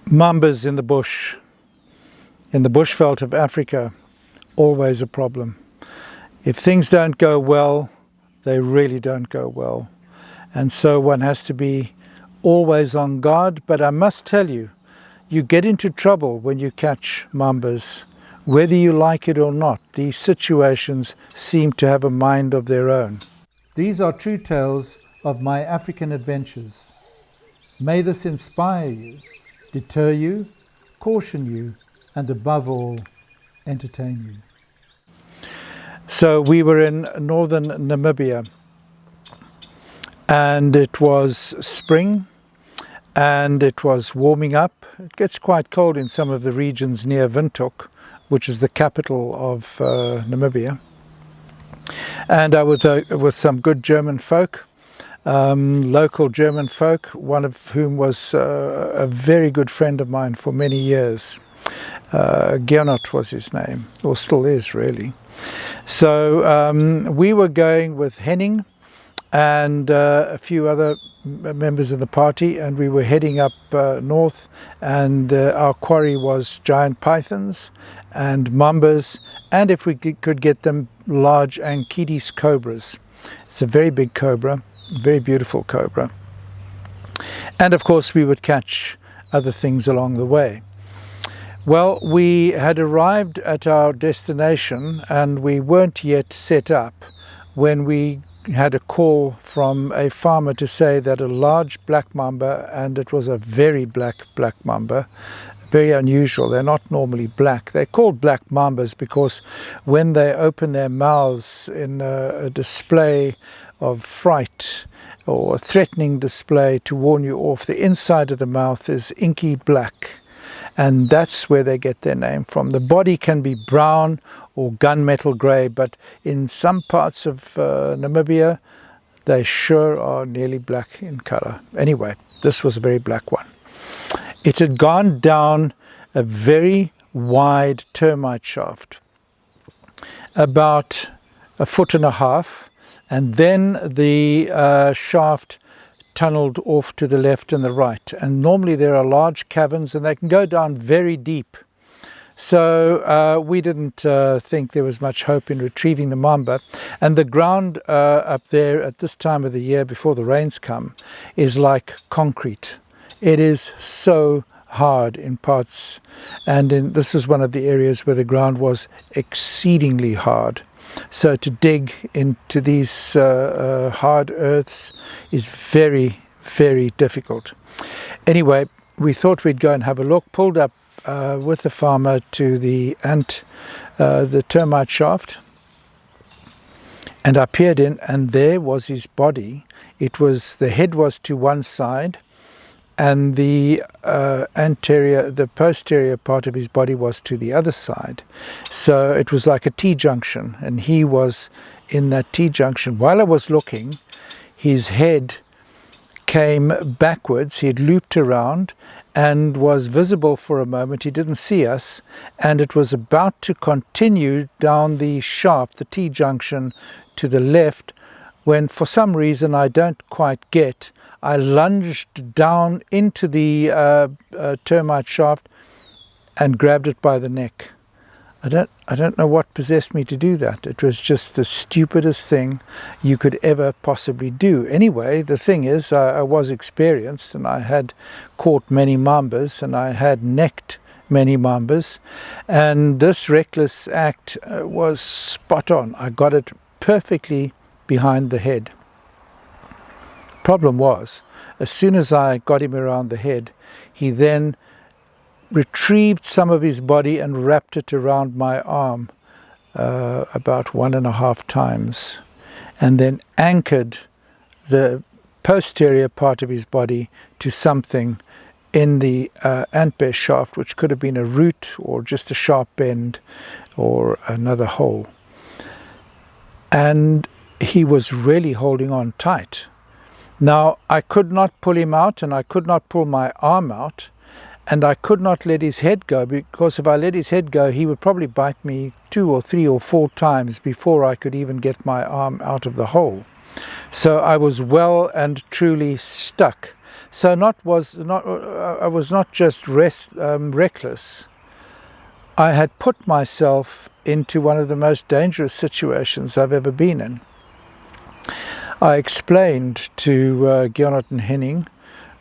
Mambas in the bush, in the bushveld of Africa, always a problem. If things don't go well, they really don't go well. And so one has to be always on guard. But I must tell you, you get into trouble when you catch mambas. Whether you like it or not, these situations seem to have a mind of their own. These are true tales of my African adventures. May this inspire you, deter you, caution you, and above all, entertain you. So we were in northern Namibia, and it was spring, and it was warming up. It gets quite cold in some of the regions near Windhoek, which is the capital of Namibia. And I was with some good German folk, local German folk, one of whom was a very good friend of mine for many years. Gernot was his name, or still is really. So we were going with Henning and a few other members of the party, and we were heading up north, and our quarry was giant pythons and mambas, and if we could get them, large Anchides cobras. It's a very big cobra, very beautiful cobra. And of course we would catch other things along the way. Well, we had arrived at our destination and we weren't yet set up when we had a call from a farmer to say that a large black mamba, and it was a very black mamba, very unusual. They're not normally black. They're called black mambas because when they open their mouths in a display of fright or a threatening display to warn you off, the inside of the mouth is inky black, and that's where they get their name from. The body can be brown or gunmetal grey, but in some parts of Namibia they sure are nearly black in colour. Anyway, this was a very black one. It had gone down a very wide termite shaft, about 1.5 feet, and then the shaft tunneled off to the left and the right. And normally there are large caverns and they can go down very deep. So we didn't think there was much hope in retrieving the mamba. And the ground up there at this time of the year before the rains come is like concrete. It is so hard in parts, and this is one of the areas where the ground was exceedingly hard. So to dig into these hard earths is very, very difficult. Anyway, we thought we'd go and have a look, pulled up with the farmer to the termite shaft, and I peered in, and there was his body. The head was to one side, and the posterior part of his body was to the other side. So it was like a T-junction, and he was in that T-junction. While I was looking, his head came backwards. He had looped around and was visible for a moment. He didn't see us, and it was about to continue down the shaft, the T-junction, to the left, when for some reason I don't quite get, I lunged down into the termite shaft and grabbed it by the neck. I don't know what possessed me to do that. It was just the stupidest thing you could ever possibly do. Anyway, the thing is, I was experienced, and I had caught many mambas, and I had necked many mambas, and this reckless act was spot on. I got it perfectly behind the head. Problem was, as soon as I got him around the head, he then retrieved some of his body and wrapped it around my arm about 1.5 times, and then anchored the posterior part of his body to something in the antbear shaft, which could have been a root or just a sharp bend or another hole. And he was really holding on tight. Now, I could not pull him out, and I could not pull my arm out, and I could not let his head go, because if I let his head go, he would probably bite me 2 or 3 or 4 times before I could even get my arm out of the hole. So I was well and truly stuck. So I was not just reckless. I had put myself into one of the most dangerous situations I've ever been in. I explained to Gernot and Henning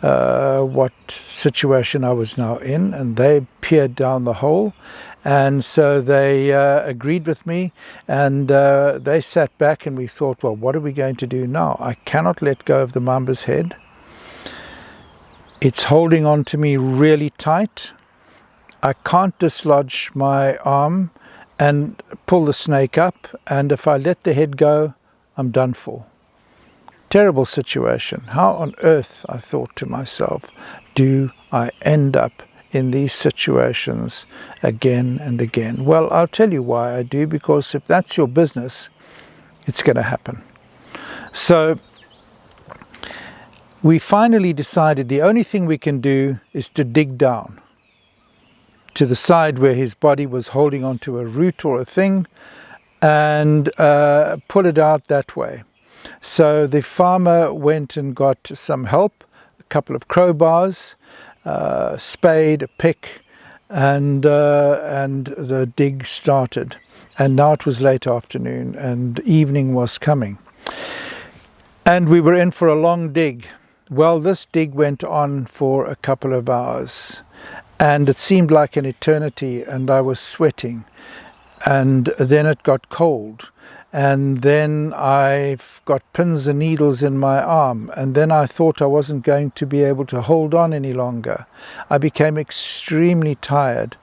what situation I was now in, and they peered down the hole, and so they agreed with me, and they sat back, and we thought, well, what are we going to do now? I cannot let go of the Mamba's head. It's holding on to me really tight. I can't dislodge my arm and pull the snake up, and if I let the head go, I'm done for. Terrible situation. How on earth, I thought to myself, do I end up in these situations again and again? Well, I'll tell you why I do, because if that's your business, it's going to happen. So we finally decided the only thing we can do is to dig down to the side where his body was holding onto a root or a thing, and pull it out that way. So the farmer went and got some help, a couple of crowbars, a spade, a pick, and the dig started. And now it was late afternoon and evening was coming. And we were in for a long dig. Well, this dig went on for a couple of hours, and it seemed like an eternity, and I was sweating. And then it got cold. And then I've got pins and needles in my arm, and then I thought I wasn't going to be able to hold on any longer. I became extremely tired,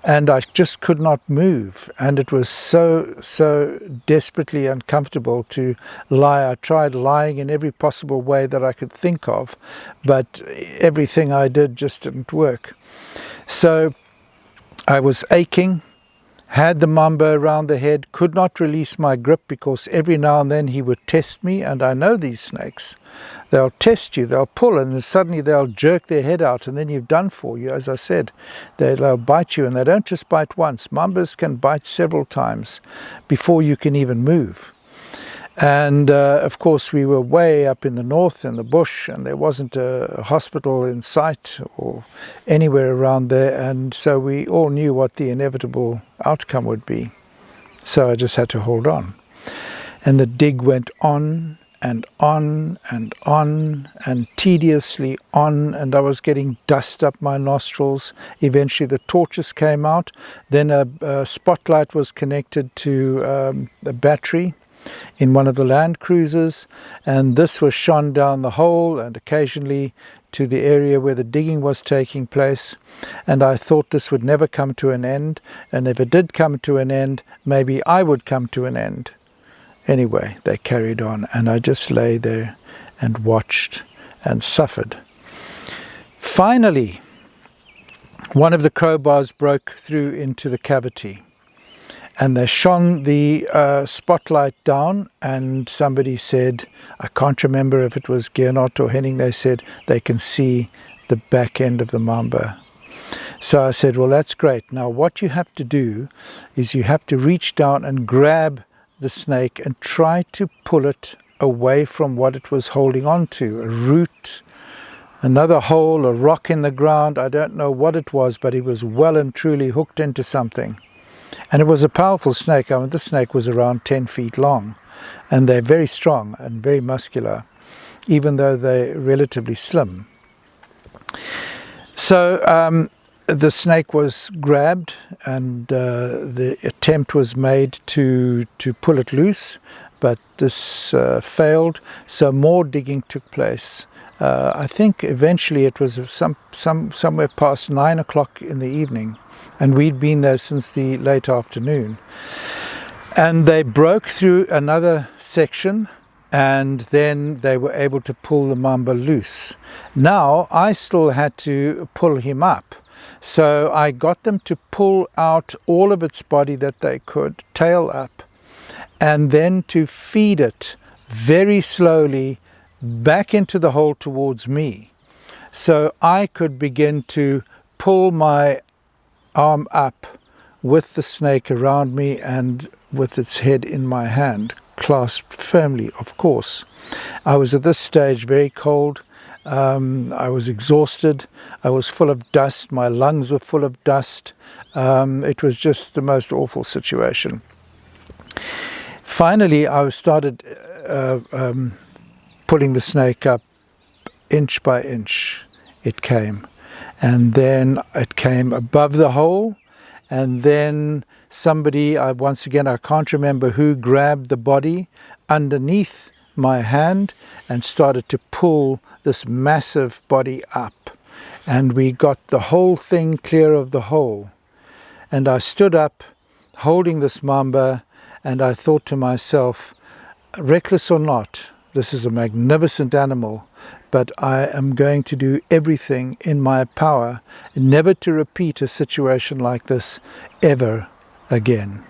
and I just could not move, and it was so desperately uncomfortable to lie. I tried lying in every possible way that I could think of, but everything I did just didn't work. So I was aching, had the Mamba around the head, could not release my grip because every now and then he would test me, and I know these snakes. They'll test you, they'll pull, and then suddenly they'll jerk their head out, and then you've done for you. As I said, they'll bite you, and they don't just bite once. Mambas can bite several times before you can even move. And of course we were way up in the north in the bush, and there wasn't a hospital in sight or anywhere around there, and so we all knew what the inevitable outcome would be. So I just had to hold on. And the dig went on and on and on and tediously on, and I was getting dust up my nostrils. Eventually the torches came out. Then a spotlight was connected to a battery in one of the land cruisers, and this was shone down the hole and occasionally to the area where the digging was taking place. And I thought this would never come to an end, and if it did come to an end, maybe I would come to an end. Anyway, they carried on, and I just lay there and watched and suffered. Finally, one of the crowbars broke through into the cavity, and they shone the spotlight down, and somebody said, I can't remember if it was Gernot or Henning, they said they can see the back end of the Mamba. So I said, well, that's great. Now what you have to do is you have to reach down and grab the snake and try to pull it away from what it was holding on to, a root, another hole, a rock in the ground. I don't know what it was, but it was well and truly hooked into something. And it was a powerful snake. I mean, this snake was around 10 feet long, and they're very strong and very muscular, even though they're relatively slim. So the snake was grabbed, and the attempt was made to pull it loose, but this failed. So more digging took place. I think eventually it was somewhere past 9 o'clock in the evening, and we'd been there since the late afternoon. And they broke through another section, and then they were able to pull the Mamba loose. Now I still had to pull him up. So I got them to pull out all of its body that they could, tail up, and then to feed it very slowly back into the hole towards me. So I could begin to pull my arm up with the snake around me and with its head in my hand, clasped firmly, of course. I was at this stage very cold. I was exhausted. I was full of dust. My lungs were full of dust. It was just the most awful situation. Finally, I started pulling the snake up inch by inch. It came. And then it came above the hole. And then somebody, once again, I can't remember who, grabbed the body underneath my hand and started to pull this massive body up. And we got the whole thing clear of the hole. And I stood up holding this mamba, and I thought to myself, reckless or not, this is a magnificent animal, but I am going to do everything in my power never to repeat a situation like this ever again.